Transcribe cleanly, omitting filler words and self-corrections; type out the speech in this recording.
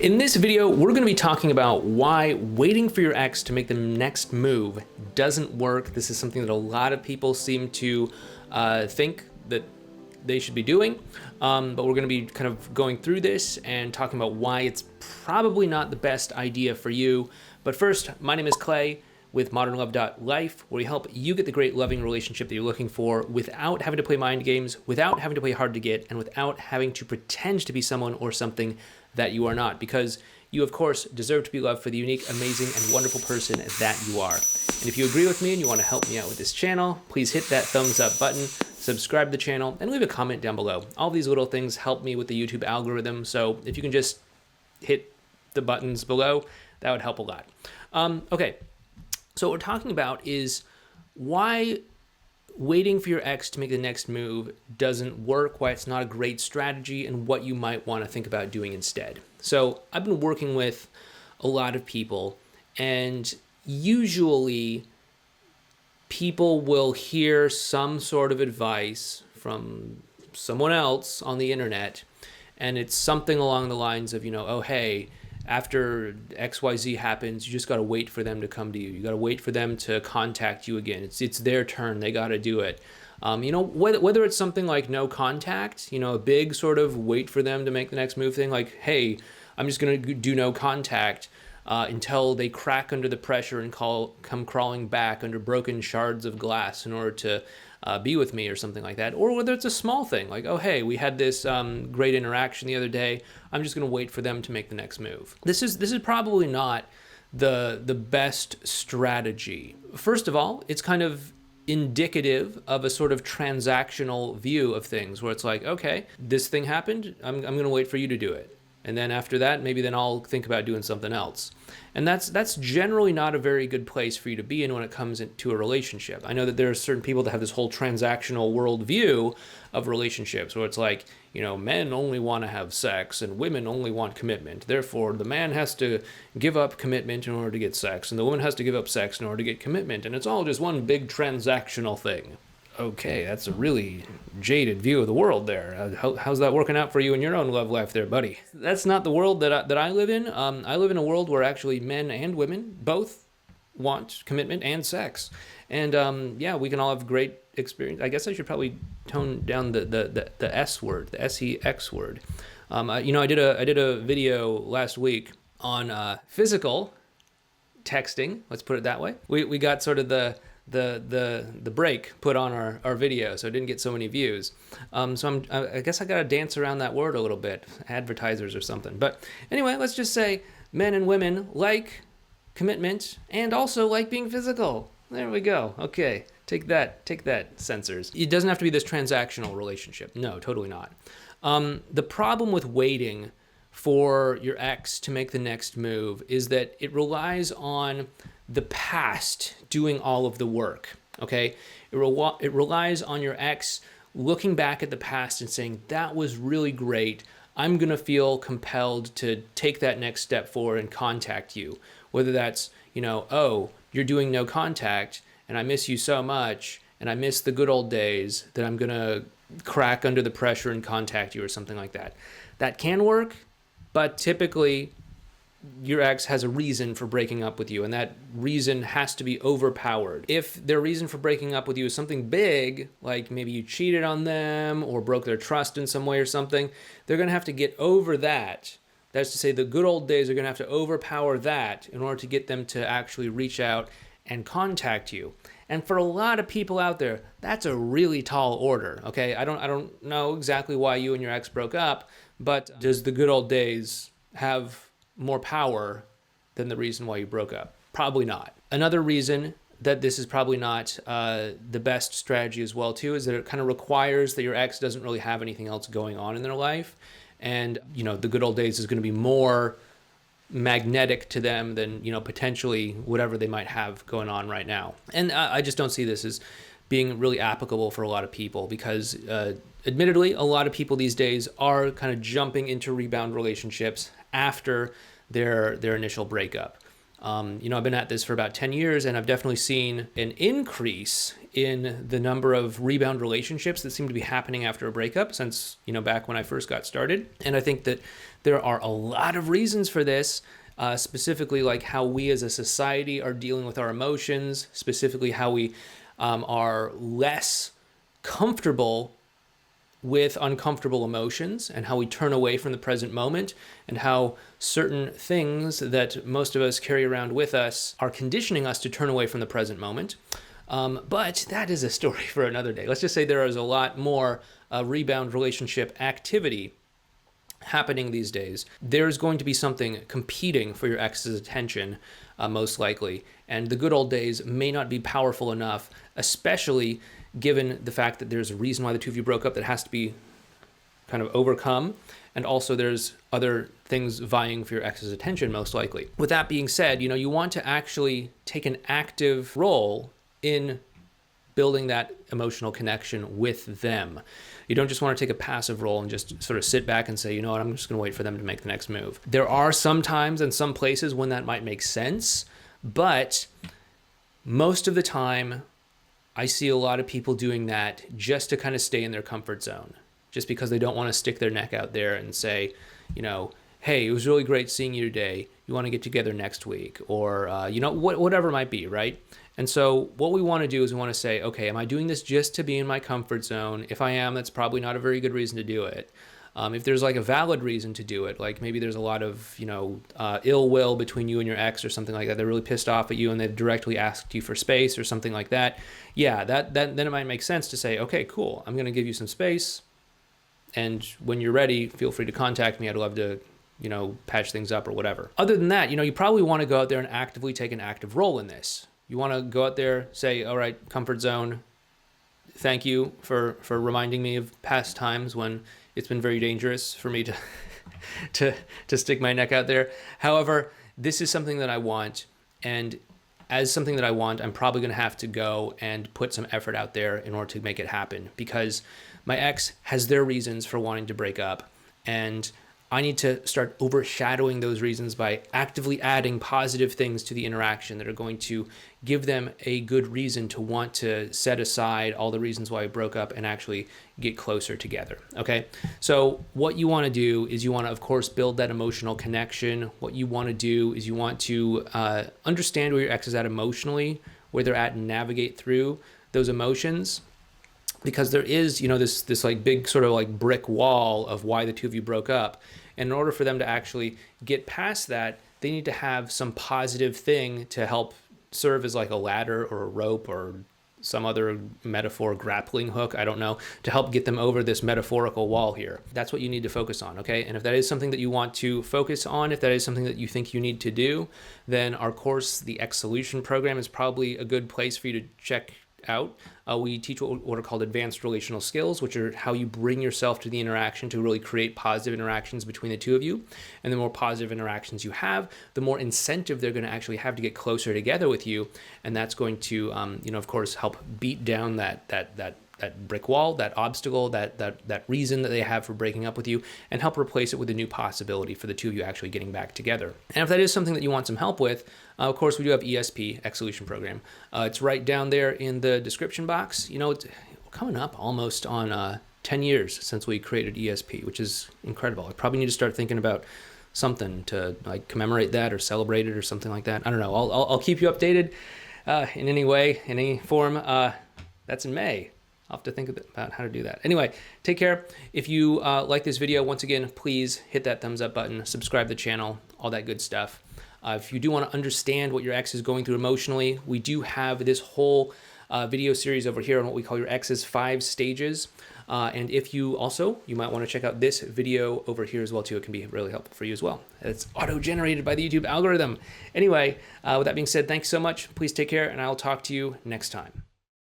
In this video, we're going to be talking about why waiting for your ex to make the next move doesn't work. This is something that a lot of people seem to think that they should be doing, but we're going to be kind of going through this and talking about why it's probably not the best idea for you. But first, my name is Clay with modernlove.life, where we help you get the great loving relationship that you're looking for without having to play mind games, without having to play hard to get, and without having to pretend to be someone or something that you are not, because you, of course, deserve to be loved for the unique, amazing, and wonderful person that you are. And if you agree with me and you want to help me out with this channel, please hit that thumbs up button, subscribe to the channel, and leave a comment down below. All these little things help me with the YouTube algorithm, so if you can just hit the buttons below, that would help a lot. Okay. So what we're talking about is why waiting for your ex to make the next move doesn't work, why it's not a great strategy, and what you might want to think about doing instead. So I've been working with a lot of people, and usually people will hear some sort of advice from someone else on the internet, and it's something along the lines of, oh, hey, after XYZ happens, you just got to wait for them to come to you. You got to wait for them to contact you again. It's their turn. They got to do it. Whether it's something like no contact, a big sort of wait for them to make the next move thing, like, hey, I'm just going to do no contact until they crack under the pressure and come crawling back under broken shards of glass in order to be with me or something like that. Or whether it's a small thing like, oh, hey, we had this great interaction the other day. I'm just going to wait for them to make the next move. This is probably not the best strategy. First of all, it's kind of indicative of a sort of transactional view of things where it's like, okay, this thing happened. I'm going to wait for you to do it. And then after that, maybe then I'll think about doing something else. And that's generally not a very good place for you to be in when it comes to a relationship. I know that there are certain people that have this whole transactional worldview of relationships where it's like, men only want to have sex and women only want commitment. Therefore, the man has to give up commitment in order to get sex, and the woman has to give up sex in order to get commitment. And it's all just one big transactional thing. Okay, that's a really jaded view of the world there. How's that working out for you in your own love life there, buddy? That's not the world that I live in. I live in a world where actually men and women both want commitment and sex. And we can all have great experience. I guess I should probably tone down the S word, the SEX word. I did a video last week on physical texting. Let's put it that way. We got sort of the break put on our video, so it didn't get so many views. So I guess I gotta dance around that word a little bit, advertisers or something. But anyway, let's just say men and women like commitment and also like being physical. There we go. Okay, take that, censors. It doesn't have to be this transactional relationship. No, totally not. The problem with waiting for your ex to make the next move is that it relies on the past doing all of the work, okay? It relies on your ex looking back at the past and saying, that was really great. I'm gonna feel compelled to take that next step forward and contact you. Whether that's, oh, you're doing no contact and I miss you so much and I miss the good old days that I'm gonna crack under the pressure and contact you or something like that. That can work, but typically your ex has a reason for breaking up with you, and that reason has to be overpowered. If their reason for breaking up with you is something big, like maybe you cheated on them or broke their trust in some way or something, they're going to have to get over that. That's to say, the good old days are going to have to overpower that in order to get them to actually reach out and contact you. And for a lot of people out there, that's a really tall order, okay? I don't know exactly why you and your ex broke up, but does the good old days have more power than the reason why you broke up? Probably not. Another reason that this is probably not the best strategy as well too is that it kind of requires that your ex doesn't really have anything else going on in their life, and the good old days is going to be more magnetic to them than potentially whatever they might have going on right now. And I just don't see this as being really applicable for a lot of people because admittedly a lot of people these days are kind of jumping into rebound relationships after their initial breakup. I've been at this for about 10 years and I've definitely seen an increase in the number of rebound relationships that seem to be happening after a breakup since, back when I first got started. And I think that there are a lot of reasons for this, specifically like how we as a society are dealing with our emotions, specifically how we are less comfortable with uncomfortable emotions and how we turn away from the present moment and how certain things that most of us carry around with us are conditioning us to turn away from the present moment. But that is a story for another day. Let's just say there is a lot more rebound relationship activity happening these days. There's going to be something competing for your ex's attention, most likely. And the good old days may not be powerful enough, especially given the fact that there's a reason why the two of you broke up that has to be kind of overcome. And also there's other things vying for your ex's attention, most likely. With that being said, you want to actually take an active role in building that emotional connection with them. You don't just want to take a passive role and just sort of sit back and say, you know what, I'm just going to wait for them to make the next move. There are some times and some places when that might make sense, but most of the time, I see a lot of people doing that just to kind of stay in their comfort zone, just because they don't want to stick their neck out there and say, hey, it was really great seeing you today. You want to get together next week, or whatever it might be, right? And so what we want to do is we want to say, okay, am I doing this just to be in my comfort zone? If I am, that's probably not a very good reason to do it. If there's like a valid reason to do it, like maybe there's a lot of, ill will between you and your ex or something like that. They're really pissed off at you and they've directly asked you for space or something like that. Yeah, then it might make sense to say, okay, cool. I'm going to give you some space. And when you're ready, feel free to contact me. I'd love to, patch things up or whatever. Other than that, you probably want to go out there and actively take an active role in this. You want to go out there, say, all right, comfort zone. Thank you for reminding me of past times when it's been very dangerous for me to stick my neck out there. However, this is something that I want, and as something that I want, I'm probably going to have to go and put some effort out there in order to make it happen, because my ex has their reasons for wanting to break up, and I need to start overshadowing those reasons by actively adding positive things to the interaction that are going to give them a good reason to want to set aside all the reasons why we broke up and actually get closer together. Okay. So what you want to do is you want to, of course, build that emotional connection. What you want to do is you want to understand where your ex is at emotionally, where they're at, and navigate through those emotions. Because there is, this like big sort of like brick wall of why the two of you broke up. And in order for them to actually get past that, they need to have some positive thing to help serve as like a ladder or a rope or some other metaphor, grappling hook, I don't know, to help get them over this metaphorical wall here. That's what you need to focus on, okay? And if that is something that you want to focus on, if that is something that you think you need to do, then our course, the X Solution program, is probably a good place for you to check out. We teach what are called advanced relational skills, which are how you bring yourself to the interaction to really create positive interactions between the two of you. And the more positive interactions you have, the more incentive they're going to actually have to get closer together with you. And that's going to, of course, help beat down that brick wall, that obstacle, that reason that they have for breaking up with you, and help replace it with a new possibility for the two of you actually getting back together. And if that is something that you want some help with, of course, we do have ESP, X Solution Program. It's right down there in the description box. It's coming up almost on 10 years since we created ESP, which is incredible. I probably need to start thinking about something to like commemorate that or celebrate it or something like that. I don't know. I'll keep you updated in any way, in any form. That's in May. I'll have to think about how to do that. Anyway, take care. If you like this video, once again, please hit that thumbs up button, subscribe to the channel, all that good stuff. If you do want to understand what your ex is going through emotionally, we do have this whole video series over here on what we call your ex's 5 stages. And if you might want to check out this video over here as well too. It can be really helpful for you as well. It's auto-generated by the YouTube algorithm. Anyway, with that being said, thanks so much. Please take care, and I'll talk to you next time.